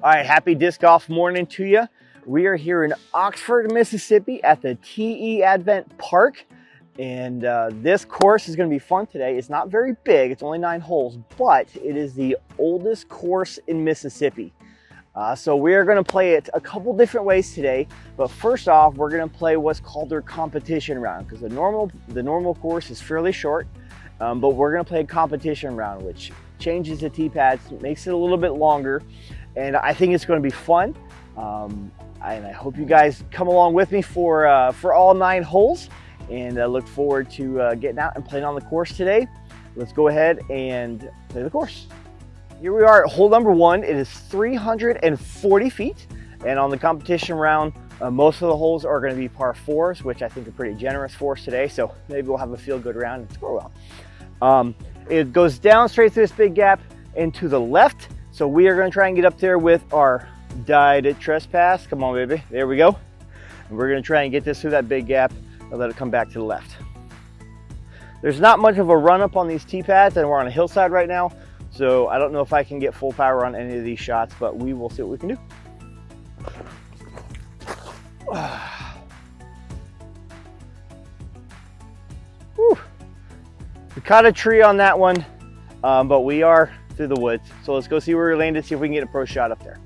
All right, happy disc golf morning to you. We are here in Oxford, Mississippi at the TE Avent Park. And this course is going to be fun today. It's not very big, it's only 9 holes, but it is the oldest course in Mississippi. So we are going to play it a couple different ways today. But first off, we're going to play what's called their competition round, because the normal course is fairly short. But we're going to play a competition round, which changes the tee pads, makes it a little bit longer. And I think it's going to be fun. And I hope you guys come along with me for all 9 holes. And I look forward to getting out and playing on the course today. Let's go ahead and play the course. Here we are at hole number 1. It is 340 feet. And on the competition round, most of the holes are going to be par 4s, which I think are pretty generous for us today. So maybe we'll have a feel good round and score well. It goes down straight through this big gap and to the left. So we are going to try and get up there with our dyed trespass. Come on, baby. There we go. And we're going to try and get this through that big gap and let it come back to the left. There's not much of a run up on these tee pads, and we're on a hillside right now. So I don't know if I can get full power on any of these shots, but we will see what we can do. Whew. We caught a tree on that one, but we are through the woods. So let's go see where we landed, see if we can get a pro shot up there.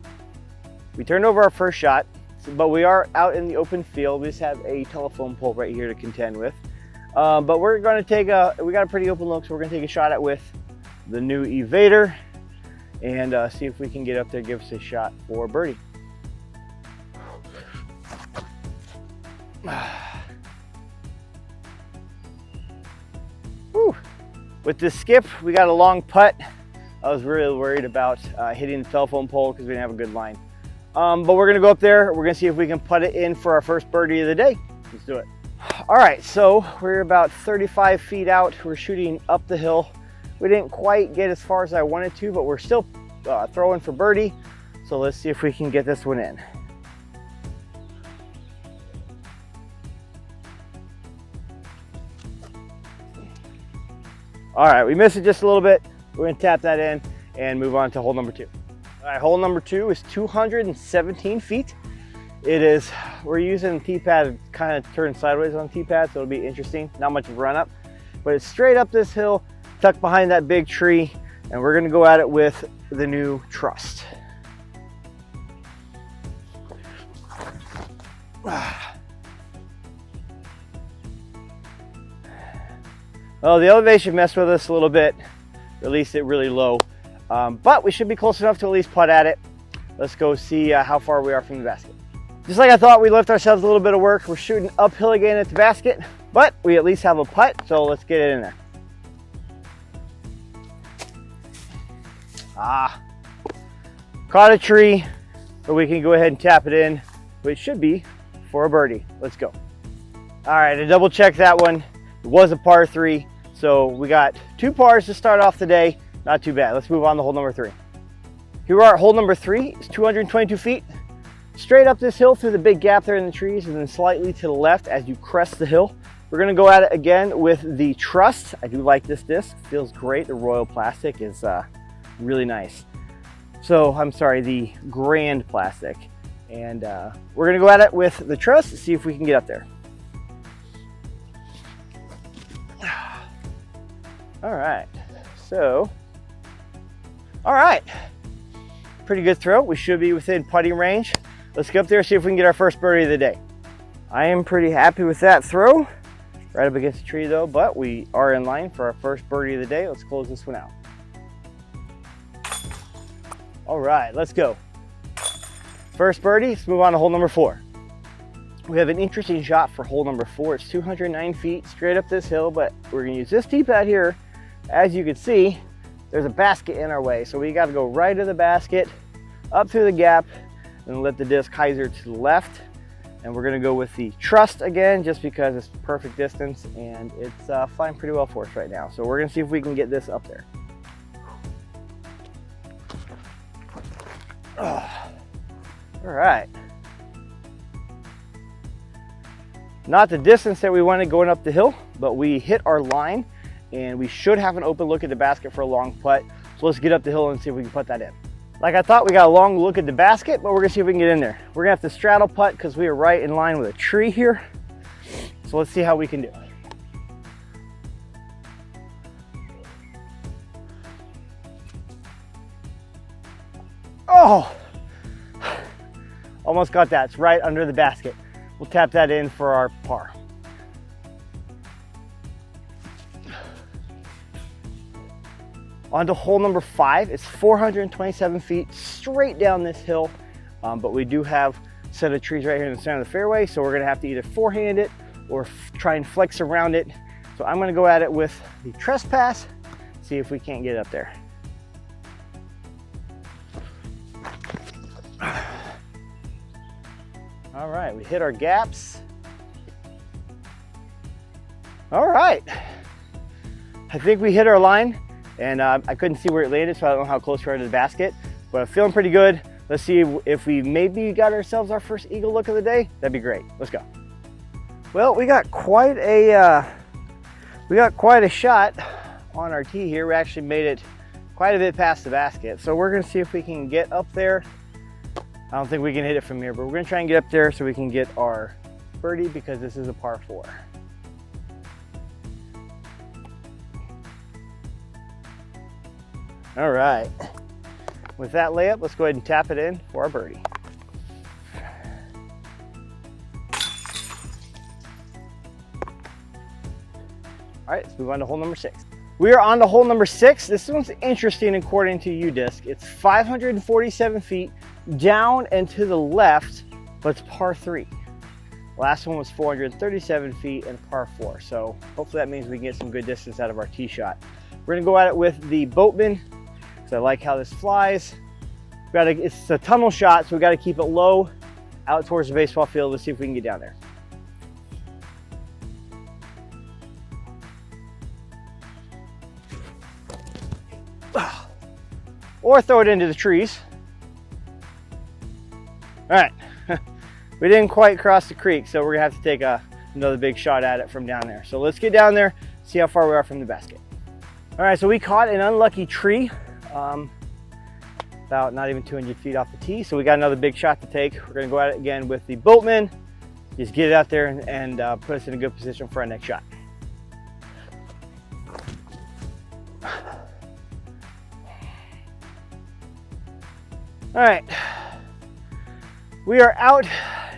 We turned over our first shot, but we are out in the open field. We just have a telephone pole right here to contend with. But we're going to we got a pretty open look, so we're going to take a shot at with the new Evader and see if we can get up there, give us a shot for birdie. Whew. With this skip, we got a long putt. I was really worried about hitting the telephone pole because we didn't have a good line. But we're gonna go up there. We're gonna see if we can putt it in for our first birdie of the day. Let's do it. All right, so we're about 35 feet out. We're shooting up the hill. We didn't quite get as far as I wanted to, but we're still throwing for birdie. So let's see if we can get this one in. All right, we missed it just a little bit. We're gonna tap that in and move on to hole number 2. All right, hole number 2 is 217 feet. We're using the tee pad kind of turned sideways on the tee pad, so it'll be interesting. Not much of a run up, but it's straight up this hill, tucked behind that big tree, and we're gonna go at it with the new Trust. Well, the elevation messed with us a little bit, released it really low, but we should be close enough to at least putt at it. Let's go see how far we are from the basket. Just like I thought, we left ourselves a little bit of work. We're shooting uphill again at the basket, but we at least have a putt, so let's get it in there. Caught a tree, but we can go ahead and tap it in, which should be for a birdie. Let's go. All right, I double checked that one. It was a par 3, so we got 2 pars to start off the day. Not too bad. Let's move on to hole number 3. Here we are at hole number 3. It's 222 feet. Straight up this hill through the big gap there in the trees, and then slightly to the left as you crest the hill. We're gonna go at it again with the Trust. I do like this disc, feels great. The Royal Plastic is really nice. So, I'm sorry, the Grand Plastic. And we're gonna go at it with the Trust, see if we can get up there. All right, so, all right. Pretty good throw. We should be within putting range. Let's go up there and see if we can get our first birdie of the day. I am pretty happy with that throw. Right up against the tree though, but we are in line for our first birdie of the day. Let's close this one out. All right, let's go. First birdie, let's move on to hole number 4. We have an interesting shot for hole number 4. It's 209 feet straight up this hill, but we're gonna use this tee pad here. As you can see, there's a basket in our way. So we got to go right to the basket, up through the gap, and let the disc hyzer to the left. And we're gonna go with the Trust again, just because it's perfect distance and it's flying pretty well for us right now. So we're gonna see if we can get this up there. All right. Not the distance that we wanted going up the hill, but we hit our line and we should have an open look at the basket for a long putt. So let's get up the hill and see if we can put that in. Like I thought, we got a long look at the basket, but we're gonna see if we can get in there. We're gonna have to straddle putt because we are right in line with a tree here. So let's see how we can do. Oh, almost got that. It's right under the basket. We'll tap that in for our par. On to hole number 5. It's 427 feet straight down this hill, but we do have a set of trees right here in the center of the fairway, so we're gonna have to either forehand it or try and flex around it. So I'm gonna go at it with the trespass, see if we can't get up there. All right, we hit our gaps. All right, I think we hit our line. And I couldn't see where it landed, so I don't know how close we are to the basket, but I'm feeling pretty good. Let's see if we maybe got ourselves our first eagle look of the day. That'd be great. Let's go. Well, we got quite a shot on our tee here. We actually made it quite a bit past the basket, so we're gonna see if we can get up there. I don't think we can hit it from here, but we're gonna try and get up there so we can get our birdie because this is a par 4. All right, with that layup, let's go ahead and tap it in for our birdie. All right, let's move on to hole number 6. We are on to hole number 6. This one's interesting according to UDisc. It's 547 feet down and to the left, but it's par 3. Last one was 437 feet and par 4. So hopefully that means we can get some good distance out of our tee shot. We're gonna go at it with the Boatman. I like how this flies. It's a tunnel shot, so we got to keep it low out towards the baseball field. Let's see if we can get down there. Or throw it into the trees. All right, we didn't quite cross the creek, so we're gonna have to take another big shot at it from down there. So let's get down there, see how far we are from the basket. All right, so we caught an unlucky tree. About not even 200 feet off the tee, so we got another big shot to take. We're going to go at it again with the Boatman, just get it out there and put us in a good position for our next shot. All right, we are out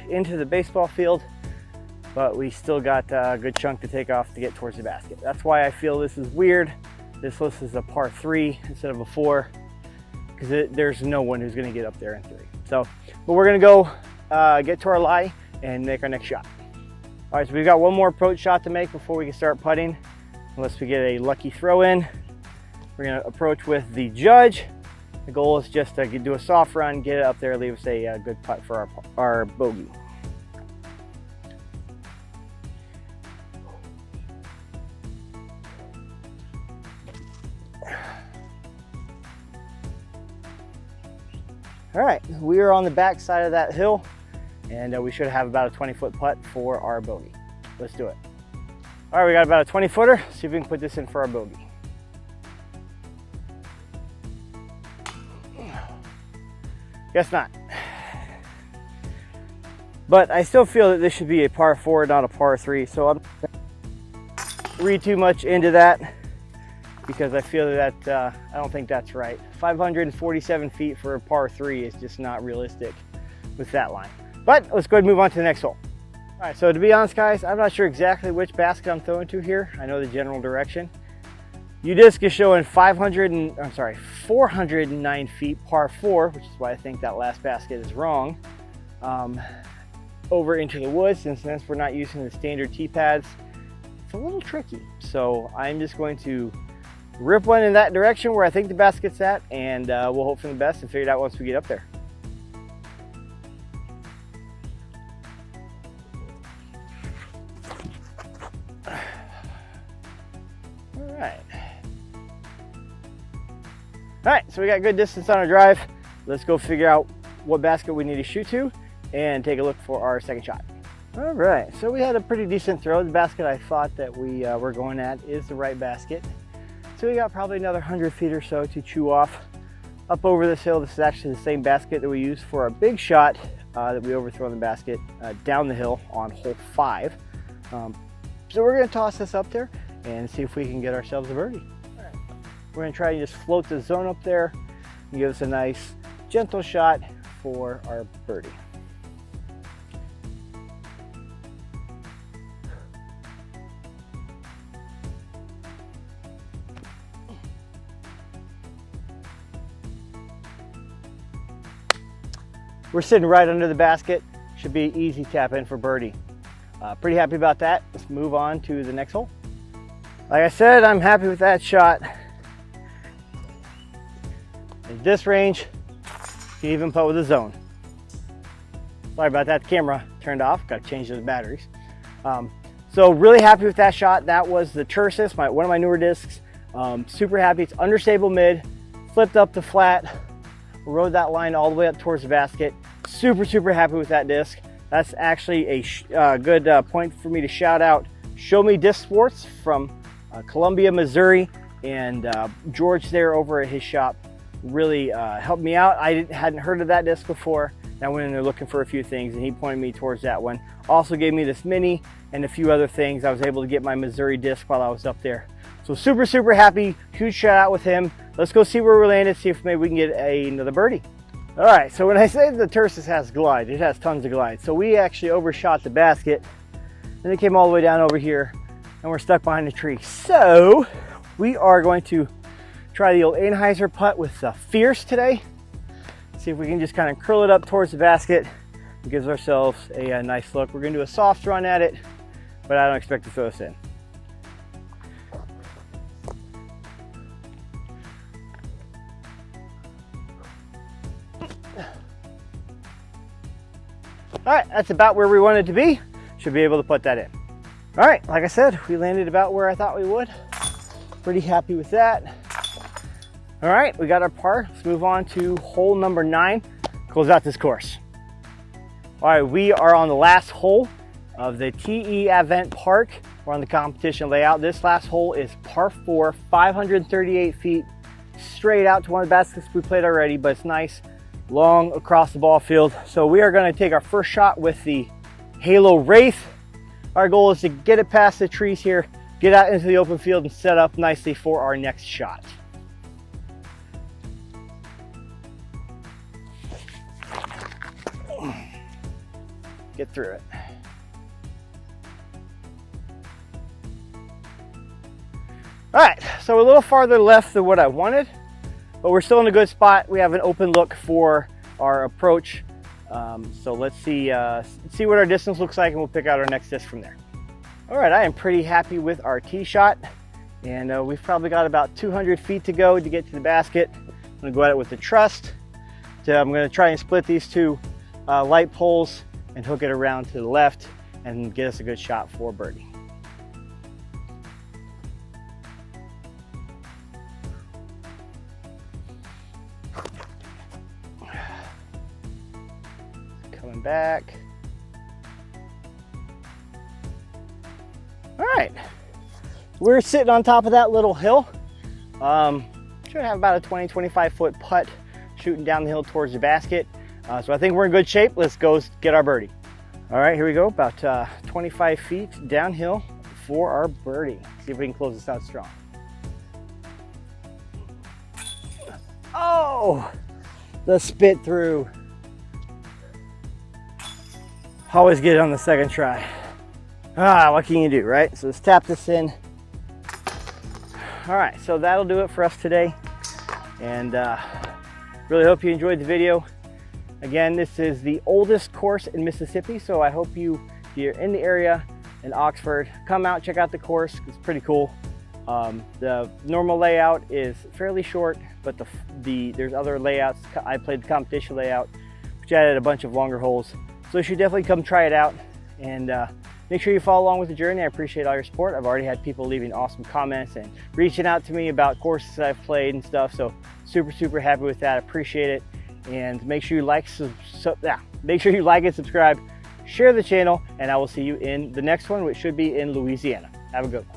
into the baseball field, but we still got a good chunk to take off to get towards the basket. That's why I feel this is weird. This list is a par 3 instead of a 4 because there's no one who's going to get up there in 3. So, but we're going to go get to our lie and make our next shot. All right, so we've got one more approach shot to make before we can start putting, unless we get a lucky throw in. We're going to approach with the Judge. The goal is just to do a soft run, get it up there, leave us a good putt for our bogey. All right, we are on the back side of that hill, and we should have about a 20-foot putt for our bogey. Let's do it. All right, we got about a 20-footer. See if we can put this in for our bogey. Guess not. But I still feel that this should be a par 4, not a par 3. So I'm not gonna read too much into that because I feel that I don't think that's right. 547 feet for a par 3 is just not realistic with that line. But let's go ahead and move on to the next hole. All right, so to be honest, guys, I'm not sure exactly which basket I'm throwing to here. I know the general direction. UDisc is showing 409 feet par 4, which is why I think that last basket is wrong. Over into the woods, and since we're not using the standard tee pads, it's a little tricky. So I'm just going to rip one in that direction where I think the basket's at, and we'll hope for the best and figure it out once we get up there. All right, so we got good distance on our drive. Let's go figure out what basket we need to shoot to and take a look for our second shot. All right, so we had a pretty decent throw. The basket I thought that we were going at is the right basket. So we got probably another 100 feet or so to chew off. up over this hill. This is actually the same basket that we used for our big shot that we overthrow in the basket down the hill on hole 5. So we're going to toss this up there and see if we can get ourselves a birdie. We're going to try and just float the zone up there and give us a nice gentle shot for our birdie. We're sitting right under the basket. Should be easy tap in for birdie. Pretty happy about that. Let's move on to the next hole. Like I said, I'm happy with that shot. At this range, you can even putt with a zone. Sorry about that, the camera turned off. Got to change those batteries. So really happy with that shot. That was the Tursis, one of my newer discs. Super happy. It's understable mid, flipped up to flat, rode that line all the way up towards the basket. Super happy with that disc. That's actually a good point for me to shout out Show Me Disc Sports from Columbia, Missouri, and George there over at his shop really helped me out. I hadn't heard of that disc before. I went in there looking for a few things and he pointed me towards that one. Also gave me this mini and a few other things. I was able to get my Missouri disc while I was up there. So super happy. Huge shout out with him. Let's go see where we landed, see if maybe we can get another birdie. All right, so when I say the Tursis has glide, it has tons of glide. So we actually overshot the basket and it came all the way down over here and we're stuck behind a tree. So we are going to try the old Anheuser putt with Fierce today. See if we can just kind of curl it up towards the basket. It gives ourselves a nice look. We're gonna do a soft run at it, but I don't expect to throw this in. All right, that's about where we wanted to be. Should be able to put that in. All right, like I said, we landed about where I thought we would. Pretty happy with that. All right, we got our par. Let's move on to hole number 9, close out this course. All right, we are on the last hole of the TE Avent Park. We're on the competition layout. This last hole is par 4, 538 feet, straight out to one of the baskets we played already, but it's nice, long across the ball field. So we are gonna take our first shot with the Halo Wraith. Our goal is to get it past the trees here, get out into the open field and set up nicely for our next shot. Get through it. All right, so a little farther left than what I wanted, but we're still in a good spot. We have an open look for our approach. So let's see what our distance looks like and we'll pick out our next disc from there. All right, I am pretty happy with our tee shot and we've probably got about 200 feet to go to get to the basket. I'm gonna go at it with the Trust. I'm gonna try and split these two light poles and hook it around to the left and get us a good shot for birdie. Coming back. All right, we're sitting on top of that little hill. Should have about a 20-25 foot putt shooting down the hill towards the basket. So I think we're in good shape. Let's go get our birdie. All right, here we go, about 25 feet downhill for our birdie. See if we can close this out strong. Oh, the spit through. Always get it on the second try. What can you do, right? So let's tap this in. All right, so that'll do it for us today. And really hope you enjoyed the video. Again, this is the oldest course in Mississippi, so I hope if you're in the area in Oxford, come out, check out the course. It's pretty cool. The normal layout is fairly short, but there's other layouts. I played the competition layout, which added a bunch of longer holes. So you should definitely come try it out and make sure you follow along with the journey. I appreciate all your support. I've already had people leaving awesome comments and reaching out to me about courses that I've played and stuff. So super happy with that. I appreciate it. And make sure you like and subscribe, share the channel, and I will see you in the next one, which should be in Louisiana. Have a good one.